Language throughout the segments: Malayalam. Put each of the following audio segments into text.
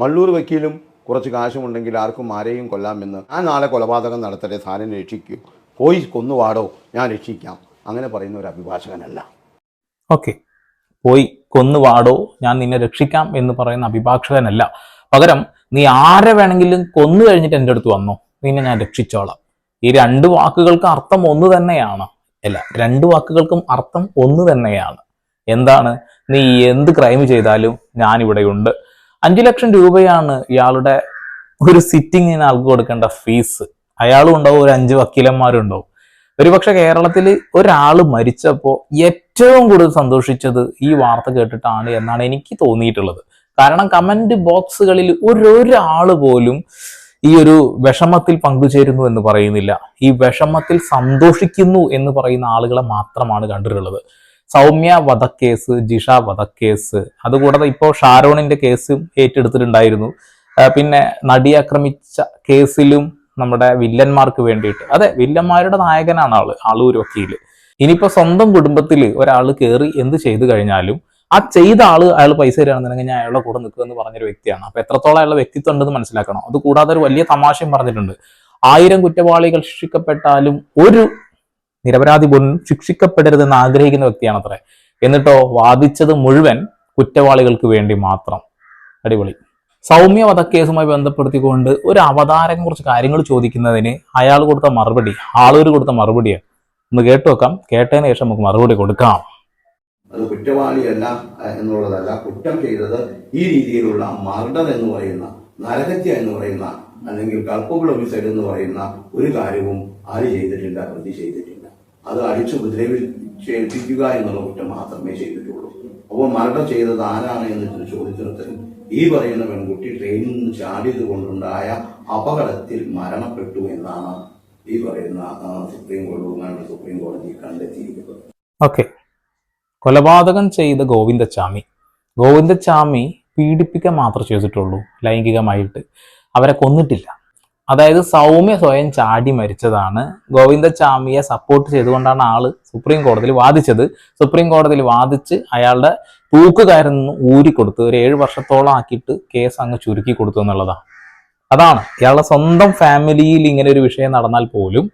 മള്ളൂർ വക്കീലും കുറച്ച് കാശുമുണ്ടെങ്കിൽ ആർക്കും ആരെയും കൊല്ലാമെന്ന്, ഞാൻ നാളെ കൊലപാതകം നടത്തട്ടെ, സാറിനെ രക്ഷിക്കൂ, പോയി കൊന്നുവാടോ, ഞാൻ രക്ഷിക്കാം, അങ്ങനെ പറയുന്ന ഒരു അഭിഭാഷകനല്ല. ഓക്കെ, പോയി കൊന്നുവാടോ, ഞാൻ നിന്നെ രക്ഷിക്കാം എന്ന് പറയുന്ന അഭിഭാഷകനല്ല. പകരം നീ ആരെ വേണമെങ്കിലും കൊന്നു കഴിഞ്ഞിട്ട് എൻ്റെ അടുത്ത് വന്നോ, നിന്നെ ഞാൻ രക്ഷിച്ചോളാം. ഈ രണ്ട് വാക്കുകൾക്ക് അർത്ഥം ഒന്ന് തന്നെയാണ്. അല്ല, രണ്ട് വാക്കുകൾക്കും അർത്ഥം ഒന്ന് തന്നെയാണ്. എന്താണ്? നീ എന്ത് ക്രൈം ചെയ്താലും ഞാനിവിടെയുണ്ട്. 5 ലക്ഷം രൂപയാണ് ഇയാളുടെ ഒരു സിറ്റിങ്ങിന് ആൾക്ക് കൊടുക്കേണ്ട ഫീസ്. അയാളും ഉണ്ടാവും, ഒരു 5 വക്കീലന്മാരും ഉണ്ടാവും. ഒരുപക്ഷെ കേരളത്തിൽ ഒരാൾ മരിച്ചപ്പോൾ ഏറ്റവും കൂടുതൽ സന്തോഷിച്ചത് ഈ വാർത്ത കേട്ടിട്ടാണ് എന്നാണ് എനിക്ക് തോന്നിയിട്ടുള്ളത്. കാരണം കമന്റ് ബോക്സുകളിൽ ഒരാൾ പോലും ഈ ഒരു വിഷമത്തിൽ പങ്കുചേരുന്നു എന്ന് പറയുന്നില്ല. ഈ വിഷമത്തിൽ സന്തോഷിക്കുന്നു എന്ന് പറയുന്ന ആളുകളെ മാത്രമാണ് കണ്ടിട്ടുള്ളത്. സൗമ്യ വധക്കേസ്, ജിഷ വധക്കേസ്, അതുകൂടാതെ ഇപ്പോൾ ഷാരോണിന്റെ കേസും ഏറ്റെടുത്തിട്ടുണ്ടായിരുന്നു. പിന്നെ നടിയെ ആക്രമിച്ച കേസിലും നമ്മുടെ വില്ലന്മാർക്ക് വേണ്ടിയിട്ട്, അതെ, വില്ലന്മാരുടെ നായകനാണ് ആളൂർ വക്കീല്. ഇനിയിപ്പോ സ്വന്തം കുടുംബത്തിൽ ഒരാൾ കയറി എന്ത് ചെയ്തു കഴിഞ്ഞാലും ആ ചെയ്ത അയാൾ പൈസ തരികയാണെന്നുണ്ടെങ്കിൽ ഞാൻ അയാളുടെ കൂടെ നിൽക്കുമെന്ന് പറഞ്ഞൊരു വ്യക്തിയാണ്. അപ്പൊ എത്രത്തോളം അയാളുടെ വ്യക്തിത്വം ഉണ്ടെന്ന് മനസ്സിലാക്കണം. അത് കൂടാതെ ഒരു വലിയ തമാശയും പറഞ്ഞിട്ടുണ്ട്. 1000 കുറ്റവാളികൾ ശിക്ഷിക്കപ്പെട്ടാലും ഒരു നിരപരാധി പോലും ശിക്ഷിക്കപ്പെടരുതെന്ന് ആഗ്രഹിക്കുന്ന വ്യക്തിയാണ് അത്രേ. എന്നിട്ടോ വാദിച്ചത് മുഴുവൻ കുറ്റവാളികൾക്ക് വേണ്ടി മാത്രം. അടിപൊളി. സൗമ്യ വധക്കേസുമായി ബന്ധപ്പെടുത്തിക്കൊണ്ട് ഒരു അവതാരകൻ കുറച്ച് കാര്യങ്ങൾ ചോദിക്കുന്നതിന് അയാൾ കൊടുത്ത മറുപടി, ആളൂർ കൊടുത്ത മറുപടിയാണ്. ഒന്ന് കേട്ടു വെക്കാം. കേട്ടതിന് ശേഷം നമുക്ക് മറുപടി കൊടുക്കാം. അത് കുറ്റവാളിയല്ല എന്നുള്ളതല്ല, കുറ്റം ചെയ്തത് ഈ രീതിയിലുള്ള മർഡർ എന്ന് പറയുന്ന, നരഹത്യ എന്ന് പറയുന്ന, അല്ലെങ്കിൽ കൾപ്പബിൾ ഹോമിസൈഡ് എന്ന് പറയുന്ന ഒരു കാര്യവും ആര് ചെയ്തിട്ടില്ല, പ്രതി ചെയ്തിട്ടില്ല. അത് അടിച്ചു ഉപദ്രവിച്ചേൽപ്പിക്കുക എന്നുള്ള കുറ്റം മാത്രമേ ചെയ്തിട്ടുള്ളൂ. അപ്പോൾ മർഡർ ചെയ്തത് ആരാണ് എന്ന് ചോദിച്ചിടത്തിൽ ഈ പറയുന്ന പെൺകുട്ടി ട്രെയിനിൽ നിന്ന് ചാടിയത് കൊണ്ടുണ്ടായ അപകടത്തിൽ മരണപ്പെട്ടു എന്നാണ് ഈ പറയുന്ന സുപ്രീം കോടതി കണ്ടെത്തിയിരിക്കുന്നത്. ഓക്കെ, കൊലപാതകം ചെയ്ത ഗോവിന്ദച്ചാമി പീഡിപ്പിക്കാൻ മാത്രമേ ചെയ്തിട്ടുള്ളൂ, ലൈംഗികമായിട്ട്. അവരെ കൊന്നിട്ടില്ല. അതായത് സൗമ്യ സ്വയം ചാടി മരിച്ചതാണ്. ഗോവിന്ദച്ചാമിയെ സപ്പോർട്ട് ചെയ്തുകൊണ്ടാണ് ആള് സുപ്രീം കോടതിയിൽ വാദിച്ചത്. സുപ്രീം കോടതിയിൽ വാദിച്ച് അയാളുടെ തൂക്കുകാരിൽ നിന്ന് ഊരിക്കൊടുത്ത് ഒരു 7 വർഷത്തോളം ആക്കിയിട്ട് കേസ് അങ്ങ് ചുരുക്കി കൊടുത്തു എന്നുള്ളതാണ്. അതാണ് ഇയാളുടെ സ്വന്തം ഫാമിലിയിൽ ഇങ്ങനെ ഒരു വിഷയം നടന്നാൽ പോലും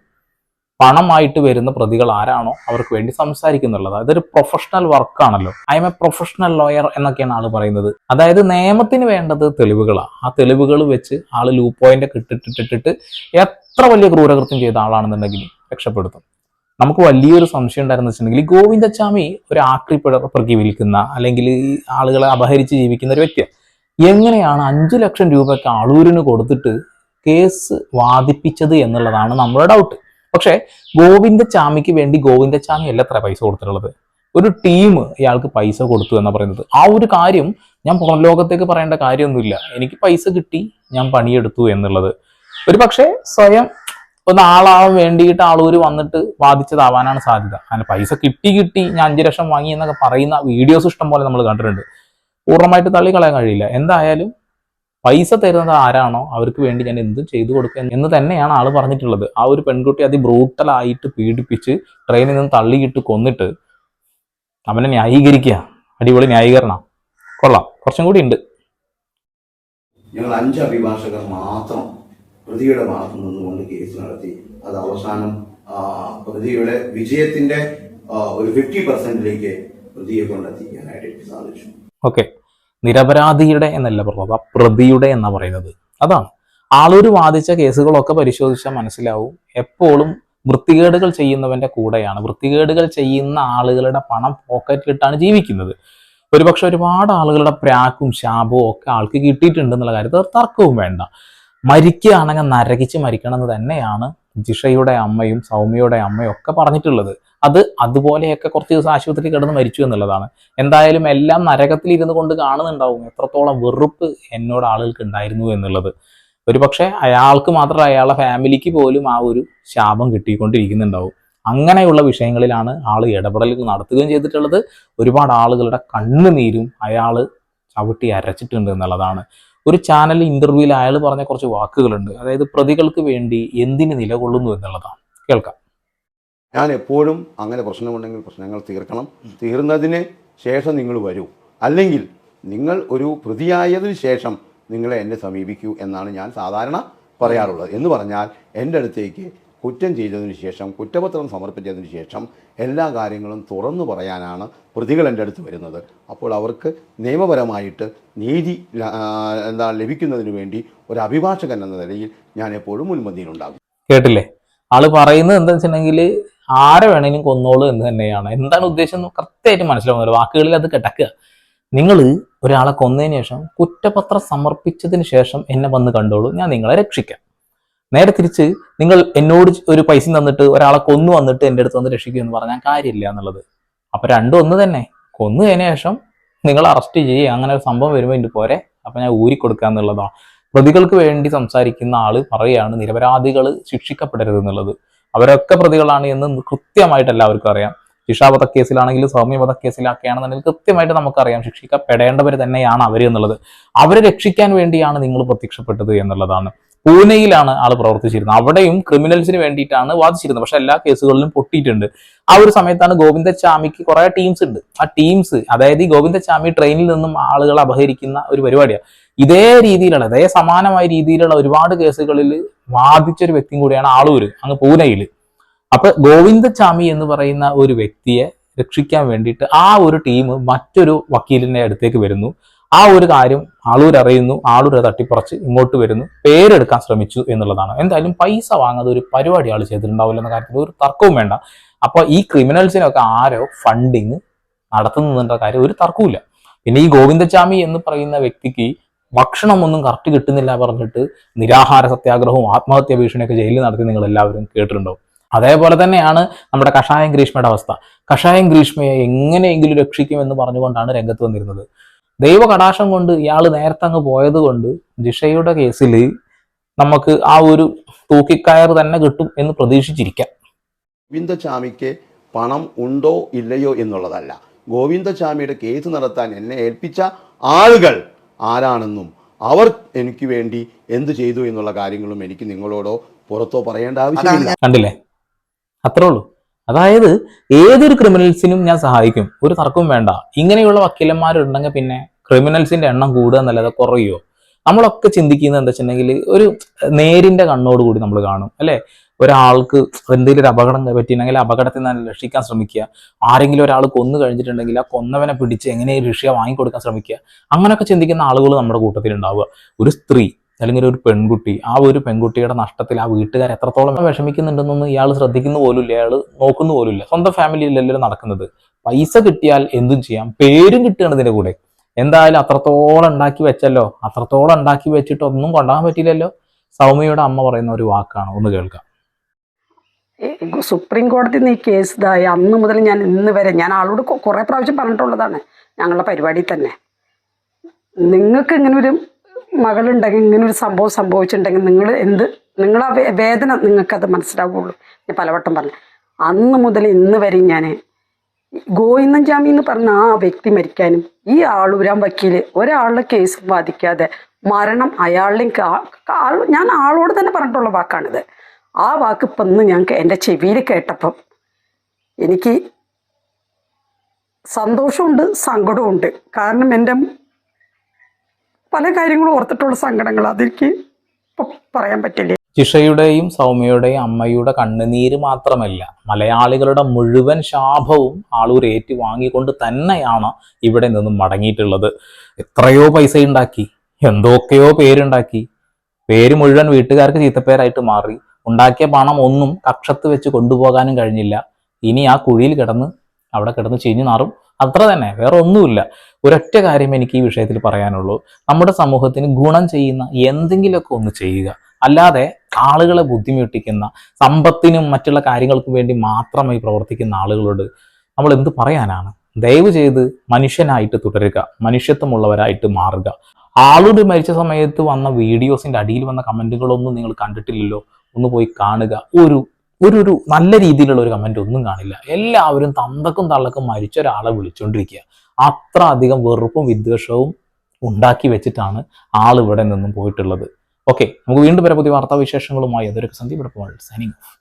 പണമായിട്ട് വരുന്ന പ്രതികൾ ആരാണോ അവർക്ക് വേണ്ടി സംസാരിക്കുന്നുള്ളത്. അതൊരു പ്രൊഫഷണൽ വർക്കാണല്ലോ. I am a professional lawyer എന്നൊക്കെയാണ് ആള് പറയുന്നത്. അതായത് നിയമത്തിന് വേണ്ടത് തെളിവുകളാണ്. ആ തെളിവുകൾ വെച്ച് ആള് ലൂപ്പ് പോയിന്റ് ഒക്കെ ഇട്ടിട്ടിട്ടിട്ട് എത്ര വലിയ ക്രൂരകൃത്യം ചെയ്ത ആളാണെന്നുണ്ടെങ്കിൽ രക്ഷപ്പെടുത്തും. നമുക്ക് വലിയൊരു സംശയം ഉണ്ടായിരുന്നു വെച്ചിട്ടുണ്ടെങ്കിൽ ഗോവിന്ദച്ചാമി ഒരു ആക്രി പിറക്കി വിൽക്കുന്ന, അല്ലെങ്കിൽ ഈ ആളുകളെ അപഹരിച്ച് ജീവിക്കുന്ന ഒരു വ്യക്തിയാണ്. എങ്ങനെയാണ് 5 ലക്ഷം രൂപയ്ക്ക് ആളൂരിന് കൊടുത്തിട്ട് കേസ് വാദിപ്പിച്ചത് എന്നുള്ളതാണ് നമ്മുടെ ഡൗട്ട്. പക്ഷെ ഗോവിന്ദച്ചാമിക്ക് വേണ്ടി ഗോവിന്ദച്ചാമി അല്ല എത്ര പൈസ കൊടുത്തിട്ടുള്ളത്, ഒരു ടീം ഇയാൾക്ക് പൈസ കൊടുത്തു എന്ന് പറയുന്നത്. ആ ഒരു കാര്യം ഞാൻ പുറം ലോകത്തേക്ക് പറയേണ്ട കാര്യമൊന്നുമില്ല. എനിക്ക് പൈസ കിട്ടി, ഞാൻ പണിയെടുത്തു എന്നുള്ളത്. ഒരു പക്ഷേ സ്വയം ഒന്ന് ആളാവാൻ വേണ്ടിയിട്ട് ആളൂര് വന്നിട്ട് വാദിച്ചതാവാനാണ് സാധ്യത. അങ്ങനെ പൈസ കിട്ടി ഞാൻ 5 ലക്ഷം വാങ്ങി എന്നൊക്കെ പറയുന്ന വീഡിയോസ് ഇഷ്ടം പോലെ നമ്മൾ കണ്ടിട്ടുണ്ട്. പൂർണ്ണമായിട്ട് തള്ളിക്കളയാൻ കഴിയില്ല. എന്തായാലും പൈസ തരുന്നത് ആരാണോ അവർക്ക് വേണ്ടി ഞാൻ എന്തും ചെയ്തു കൊടുക്കുക എന്ന് തന്നെയാണ് ആള് പറഞ്ഞിട്ടുള്ളത്. ആ ഒരു പെൺകുട്ടി അതിബ്രൂട്ടലായിട്ട് പീഡിപ്പിച്ച് ട്രെയിനിൽ നിന്ന് തള്ളിയിട്ട് കൊന്നിട്ട് അവനെ ന്യായീകരിക്കുക. അടിപൊളി ന്യായീകരണം, കൊള്ളാം. കുറച്ചും കൂടി ഉണ്ട്. ഞങ്ങൾ 5 അഭിഭാഷകർ മാത്രം പ്രതിയുടെ ഭാഗത്ത് നിന്നുകൊണ്ട് കേസ് നടത്തി. അത് അവസാനം പ്രതിയുടെ വിജയത്തിന്റെ ഒരു 50% പ്രതിയെ കൊണ്ടെത്തിക്കാനായിട്ട് സാധിച്ചു. ഓക്കെ, നിരപരാധിയുടെ എന്നല്ല പറഞ്ഞത്, പ്രതിയുടെ എന്നാ പറയുന്നത്. അതാണ് ആളൊരു വാദിച്ച കേസുകളൊക്കെ പരിശോധിച്ചാൽ മനസ്സിലാവും എപ്പോഴും വൃത്തികേടുകൾ ചെയ്യുന്നവന്റെ കൂടെയാണ്. വൃത്തികേടുകൾ ചെയ്യുന്ന ആളുകളുടെ പണം പോക്കറ്റിലിട്ടാണ് ജീവിക്കുന്നത്. ഒരുപക്ഷെ ഒരുപാട് ആളുകളുടെ പ്രാക്കും ശാപവും ഒക്കെ ആൾക്ക് കിട്ടിയിട്ടുണ്ടെന്നുള്ള കാര്യത്തിൽ തർക്കവും വേണ്ട. മരിക്കുകയാണെങ്കിൽ നരകിച്ച് മരിക്കണം എന്ന് തന്നെയാണ് ജിഷയുടെ അമ്മയും സൗമ്യയുടെ അമ്മയും ഒക്കെ പറഞ്ഞിട്ടുള്ളത്. അത് അതുപോലെയൊക്കെ കുറച്ച് ദിവസം ആശുപത്രി കിടന്ന് മരിച്ചു എന്നുള്ളതാണ്. എന്തായാലും എല്ലാം നരകത്തിൽ ഇരുന്ന് കൊണ്ട് കാണുന്നുണ്ടാവും എത്രത്തോളം വെറുപ്പ് എന്നോട് ആളുകൾക്ക് ഉണ്ടായിരുന്നു എന്നുള്ളത്. ഒരുപക്ഷെ അയാൾക്ക് മാത്രമല്ല അയാളുടെ ഫാമിലിക്ക് പോലും ആ ഒരു ശാപം കിട്ടിക്കൊണ്ടിരിക്കുന്നുണ്ടാവും. അങ്ങനെയുള്ള വിഷയങ്ങളിലാണ് ആൾ ഇടപെടലുകൾ നടത്തുകയും ചെയ്തിട്ടുള്ളത്. ഒരുപാട് ആളുകളുടെ കണ്ണുനീരും അയാൾ ചവിട്ടി അരച്ചിട്ടുണ്ട് എന്നുള്ളതാണ്. ഒരു ചാനൽ ഇന്റർവ്യൂവിൽ അയാൾ പറഞ്ഞ കുറച്ച് വാക്കുകളുണ്ട്. അതായത് പ്രതികൾക്ക് വേണ്ടി എന്തിന് നിലകൊള്ളുന്നു എന്നുള്ളതാണ്. കേൾക്കാം. ഞാൻ എപ്പോഴും അങ്ങനെ പ്രശ്നമുണ്ടെങ്കിൽ പ്രശ്നങ്ങൾ തീർക്കണം, തീർന്നതിന് ശേഷം നിങ്ങൾ വരൂ. അല്ലെങ്കിൽ നിങ്ങൾ ഒരു പ്രതിയായതിനു ശേഷം നിങ്ങളെ എന്നെ സമീപിക്കൂ എന്നാണ് ഞാൻ സാധാരണ പറയാറുള്ളത്. എന്ന് പറഞ്ഞാൽ എൻ്റെ അടുത്തേക്ക് കുറ്റം ചെയ്തതിന് ശേഷം, കുറ്റപത്രം സമർപ്പിച്ചതിന് ശേഷം എല്ലാ കാര്യങ്ങളും തുറന്നു പറയാനാണ് പ്രതികൾ എൻ്റെ അടുത്ത് വരുന്നത്. അപ്പോൾ അവർക്ക് നിയമപരമായിട്ട് നീതി ലഭിക്കുന്നതിന് വേണ്ടി ഒരു അഭിഭാഷകൻ എന്ന നിലയിൽ ഞാൻ എപ്പോഴും മുൻപന്തിയിലുണ്ടാകും. കേട്ടില്ലേ? ആള് പറയുന്നത് എന്താ വെച്ചിട്ടുണ്ടെങ്കിൽ ആരെ വേണമെങ്കിലും കൊന്നോളൂ എന്ന് തന്നെയാണ്. എന്താണ് ഉദ്ദേശം കൃത്യമായിട്ട് മനസ്സിലാവുന്നില്ല, വാക്കുകളിൽ അത് കിടക്കുക. നിങ്ങൾ ഒരാളെ കൊന്നതിന് ശേഷം കുറ്റപത്രം സമർപ്പിച്ചതിന് ശേഷം എന്നെ വന്ന് കണ്ടോളൂ, ഞാൻ നിങ്ങളെ രക്ഷിക്കാം. നേരെ തിരിച്ച് നിങ്ങൾ എന്നോട് ഒരു പൈസ തന്നിട്ട് ഒരാളെ കൊന്നു വന്നിട്ട് എൻ്റെ അടുത്ത് വന്ന് രക്ഷിക്കുക എന്ന് പറഞ്ഞാൽ കാര്യമില്ല എന്നുള്ളത്. അപ്പൊ രണ്ടും ഒന്ന് തന്നെ. കൊന്നതിന് ശേഷം നിങ്ങൾ അറസ്റ്റ് ചെയ്യുക, അങ്ങനെ ഒരു സംഭവം വരുമ്പോൾ എൻ്റെ പോരെ, അപ്പൊ ഞാൻ ഊരിക്കൊടുക്കുക എന്നുള്ളതാണ്. പ്രതികൾക്ക് വേണ്ടി സംസാരിക്കുന്ന ആള് പറയുകയാണ് നിരപരാധികൾ ശിക്ഷിക്കപ്പെടരുത് എന്നുള്ളത്. അവരൊക്കെ പ്രതികളാണ് എന്ന് കൃത്യമായിട്ട് എല്ലാവർക്കും അറിയാം. ജിഷ വധക്കേസിലാണെങ്കിലും സൗമ്യ വധക്കേസിലൊക്കെയാണെന്നുണ്ടെങ്കിൽ കൃത്യമായിട്ട് നമുക്കറിയാം ശിക്ഷിക്കപ്പെടേണ്ടവർ തന്നെയാണ് അവർ എന്നുള്ളത്. അവരെ രക്ഷിക്കാൻ വേണ്ടിയാണ് നിങ്ങൾ പ്രത്യക്ഷപ്പെട്ടത് എന്നുള്ളതാണ്. പൂനെയിലാണ് ആൾ പ്രവർത്തിച്ചിരുന്നത്. അവിടെയും ക്രിമിനൽസിന് വേണ്ടിയിട്ടാണ് വാദിച്ചിരുന്നത്. പക്ഷെ എല്ലാ കേസുകളിലും പൊട്ടിയിട്ടുണ്ട്. ആ ഒരു സമയത്താണ് ഗോവിന്ദച്ചാമിക്ക് കുറെ ടീംസ് ഉണ്ട്. ആ ടീംസ്, അതായത് ഈ ഗോവിന്ദച്ചാമി ട്രെയിനിൽ നിന്നും ആളുകളെ അപഹരിക്കുന്ന ഒരു പരിപാടിയാണ്. ഇതേ രീതിയിലുള്ള, അതേ സമാനമായ രീതിയിലുള്ള ഒരുപാട് കേസുകളിൽ വാദിച്ചൊരു വ്യക്തിയും കൂടിയാണ് ആളൂര്, അങ്ങ് പൂനെയിൽ. അപ്പൊ ഗോവിന്ദച്ചാമി എന്ന് പറയുന്ന ഒരു വ്യക്തിയെ രക്ഷിക്കാൻ വേണ്ടിയിട്ട് ആ ഒരു ടീം മറ്റൊരു വക്കീലിന്റെ അടുത്തേക്ക് വരുന്നു. ആ ഒരു കാര്യം ആളൂർ അറിയുന്നു. ആളൂർ തട്ടിപ്പറച്ച് ഇങ്ങോട്ട് വരുന്നു, പേരെടുക്കാൻ ശ്രമിച്ചു എന്നുള്ളതാണ്. എന്തായാലും പൈസ വാങ്ങാതെ ഒരു പരിപാടി ആൾ ചെയ്തിട്ടുണ്ടാവില്ല എന്ന കാര്യത്തിൽ ഒരു തർക്കവും വേണ്ട. അപ്പൊ ഈ ക്രിമിനൽസിനൊക്കെ ആരോ ഫണ്ടിങ് നടത്തുന്നതിന്റെ കാര്യം ഒരു തർക്കവുമില്ല. പിന്നെ ഈ ഗോവിന്ദച്ചാമി എന്ന് പറയുന്ന വ്യക്തിക്ക് ഭക്ഷണമൊന്നും കറക്റ്റ് കിട്ടുന്നില്ല പറഞ്ഞിട്ട് നിരാഹാര സത്യാഗ്രഹവും ആത്മഹത്യാ ഭീഷണിയൊക്കെ ജയിലിൽ നടത്തി നിങ്ങൾ എല്ലാവരും കേട്ടിട്ടുണ്ടാവും. അതേപോലെ തന്നെയാണ് നമ്മുടെ കഷായം ഗ്രീഷ്മയുടെ അവസ്ഥ. കഷായം ഗ്രീഷ്മയെ എങ്ങനെയെങ്കിലും രക്ഷിക്കുമെന്ന് പറഞ്ഞുകൊണ്ടാണ് രംഗത്ത് വന്നിരുന്നത്. ദൈവ കടാക്ഷം കൊണ്ട് ഇയാൾ നേരത്തെ അങ്ങ് പോയത് കൊണ്ട് ജിഷയുടെ കേസിൽ നമുക്ക് ആ ഒരു തൂക്കിക്കയർ തന്നെ കിട്ടും എന്ന് പ്രതീക്ഷിച്ചിരിക്കാം. ഗോവിന്ദച്ചാമിക്ക് പണം ഉണ്ടോ ഇല്ലയോ എന്നുള്ളതല്ല, ഗോവിന്ദച്ചാമിയുടെ കേസ് നടത്താൻ എന്നെ ഏൽപ്പിച്ച ആളുകൾ ആരാണെന്നും അവർ എനിക്ക് വേണ്ടി എന്ത് ചെയ്തു എന്നുള്ള കാര്യങ്ങളും എനിക്ക് നിങ്ങളോടോ പുറത്തോ പറയേണ്ട ആവശ്യമില്ല. കണ്ടില്ലേ? അത്രേ ഉള്ളൂ. അതായത് ഏതൊരു ക്രിമിനൽസിനും ഞാൻ സഹായിക്കും, ഒരു തർക്കവും വേണ്ട. ഇങ്ങനെയുള്ള വക്കീലന്മാരുണ്ടെങ്കിൽ പിന്നെ ക്രിമിനൽസിന്റെ എണ്ണം കൂടുക എന്നല്ലാതെ കുറയുമോ? നമ്മളൊക്കെ ചിന്തിക്കുന്നത് എന്താ വെച്ചിട്ടുണ്ടെങ്കിൽ ഒരു നേരിന്റെ കണ്ണോടുകൂടി നമ്മൾ കാണും അല്ലെ. ഒരാൾക്ക് എന്തെങ്കിലും ഒരു അപകടം പറ്റിയിട്ടുണ്ടെങ്കിൽ അപകടത്തിൽ നിന്ന് രക്ഷിക്കാൻ ശ്രമിക്കുക. ആരെങ്കിലും ഒരാൾ കൊന്നു കഴിഞ്ഞിട്ടുണ്ടെങ്കിൽ ആ കൊന്നവനെ പിടിച്ച് എങ്ങനെയും രക്ഷ വാങ്ങിക്കൊടുക്കാൻ ശ്രമിക്കുക. അങ്ങനെയൊക്കെ ചിന്തിക്കുന്ന ആളുകൾ നമ്മുടെ കൂട്ടത്തിൽ ഉണ്ടാവുക. ഒരു സ്ത്രീ അല്ലെങ്കിൽ ഒരു പെൺകുട്ടി, ആ ഒരു പെൺകുട്ടിയുടെ നഷ്ടത്തിൽ ആ വീട്ടുകാർ എത്രത്തോളം വിഷമിക്കുന്നുണ്ടെന്നൊന്നും ഇയാൾ ശ്രദ്ധിക്കുന്ന പോലുമില്ല, ഇയാൾ നോക്കുന്ന പോലുമില്ല. സ്വന്തം ഫാമിലിയിലെല്ലാവരും നടക്കുന്നത്. പൈസ കിട്ടിയാൽ എന്തും ചെയ്യാം, പേരും കിട്ടുകയാണ് ഇതിന്റെ കൂടെ. എന്തായാലും അത്രത്തോളം ഉണ്ടാക്കി വെച്ചല്ലോ, അത്രത്തോളം ഉണ്ടാക്കി വെച്ചിട്ട് ഒന്നും കൊണ്ടാകാൻ പറ്റില്ലല്ലോ. സൗമ്യയുടെ അമ്മ പറയുന്ന ഒരു വാക്കാണ്, ഒന്ന് കേൾക്കാം. സുപ്രീം കോടതി ഈ കേസ് ഇതായി അന്ന് മുതൽ ഞാൻ ഇന്ന് വരെ ഞാൻ ആളോട് കുറേ പ്രാവശ്യം പറഞ്ഞിട്ടുള്ളതാണ് ഞങ്ങളുടെ പരിപാടിയിൽ തന്നെ. നിങ്ങൾക്ക് ഇങ്ങനെ ഒരു മകളുണ്ടെങ്കിൽ, ഇങ്ങനെ ഒരു സംഭവം സംഭവിച്ചിട്ടുണ്ടെങ്കിൽ നിങ്ങളെ വേദന നിങ്ങൾക്കത് മനസ്സിലാവുള്ളൂ. ഞാൻ പലവട്ടം പറഞ്ഞു. അന്ന് മുതൽ ഇന്ന് വരെ ഞാൻ ഗോവിന്ദച്ചാമി എന്ന് പറഞ്ഞ ആ വ്യക്തി മരിക്കാനും ഈ ആളൂരാൻ വക്കീൽ ഒരാളുടെ കേസ് ബാധിക്കാതെ മരണം അയാളുടെയും ഞാൻ ആളോട് തന്നെ പറഞ്ഞിട്ടുള്ള വാക്കാണിത്. ആ വാക്ക് ഇപ്പം ഇന്ന് ഞങ്ങൾക്ക് എൻ്റെ ചെവിയിൽ കേട്ടപ്പം എനിക്ക് സന്തോഷമുണ്ട്, സങ്കടമുണ്ട്. കാരണം എൻ്റെ പല കാര്യങ്ങളും ഓർത്തിട്ടുള്ള സങ്കടങ്ങൾ അതെനിക്ക് ഇപ്പം പറയാൻ പറ്റില്ല. ജിഷയുടെയും സൗമ്യയുടെയും അമ്മയുടെ കണ്ണുനീര് മാത്രമല്ല, മലയാളികളുടെ മുഴുവൻ ശാപവും ആളൂർ ഏറ്റു വാങ്ങിക്കൊണ്ട് തന്നെയാണ് ഇവിടെ നിന്നും മടങ്ങിയിട്ടുള്ളത്. എത്രയോ പൈസ ഉണ്ടാക്കി, എന്തൊക്കെയോ പേരുണ്ടാക്കി, പേര് മുഴുവൻ വീട്ടുകാർക്ക് ചീത്തപ്പേരായിട്ട് മാറി. ഉണ്ടാക്കിയ പണം ഒന്നും കക്ഷത്ത് വെച്ച് കൊണ്ടുപോകാനും കഴിഞ്ഞില്ല. ഇനി ആ കുഴിയിൽ അവിടെ കിടന്ന് ചീഞ്ഞു നാറും, അത്ര തന്നെ, വേറെ ഒന്നുമില്ല. ഒരൊറ്റ കാര്യം എനിക്ക് ഈ വിഷയത്തിൽ പറയാനുള്ളൂ, നമ്മുടെ സമൂഹത്തിന് ഗുണം ചെയ്യുന്ന എന്തെങ്കിലുമൊക്കെ ഒന്ന് ചെയ്യുക. അല്ലാതെ ആളുകളെ ബുദ്ധിമുട്ടിക്കുന്ന, സമ്പത്തിനും മറ്റുള്ള കാര്യങ്ങൾക്കും വേണ്ടി മാത്രമായി പ്രവർത്തിക്കുന്ന ആളുകളോട് നമ്മൾ എന്ത് പറയാനാണ്? ദയവ് ചെയ്ത് മനുഷ്യനായിട്ട് തുടരുക, മനുഷ്യത്വമുള്ളവരായിട്ട് മാറുക. ആളോട് മരിച്ച സമയത്ത് വന്ന വീഡിയോസിന്റെ അടിയിൽ വന്ന കമന്റുകളൊന്നും നിങ്ങൾ കണ്ടിട്ടില്ലല്ലോ, ഒന്ന് പോയി കാണുക. ഒരു നല്ല രീതിയിലുള്ള ഒരു കമന്റ് ഒന്നും കാണില്ല. എല്ലാവരും തന്തക്കും തള്ളക്കും മരിച്ച ഒരാളെ വിളിച്ചോണ്ടിരിക്കുക. അത്ര അധികം വെറുപ്പും വിദ്വേഷവും ഉണ്ടാക്കി വെച്ചിട്ടാണ് ആൾ ഇവിടെ നിന്നും പോയിട്ടുള്ളത്. ഓക്കെ, നമുക്ക് വീണ്ടും വരെ പുതിയ വാർത്താവിശേഷങ്ങളുമായി അതൊരു സന്ദീപ് സൈനിങ് ഓഫ്.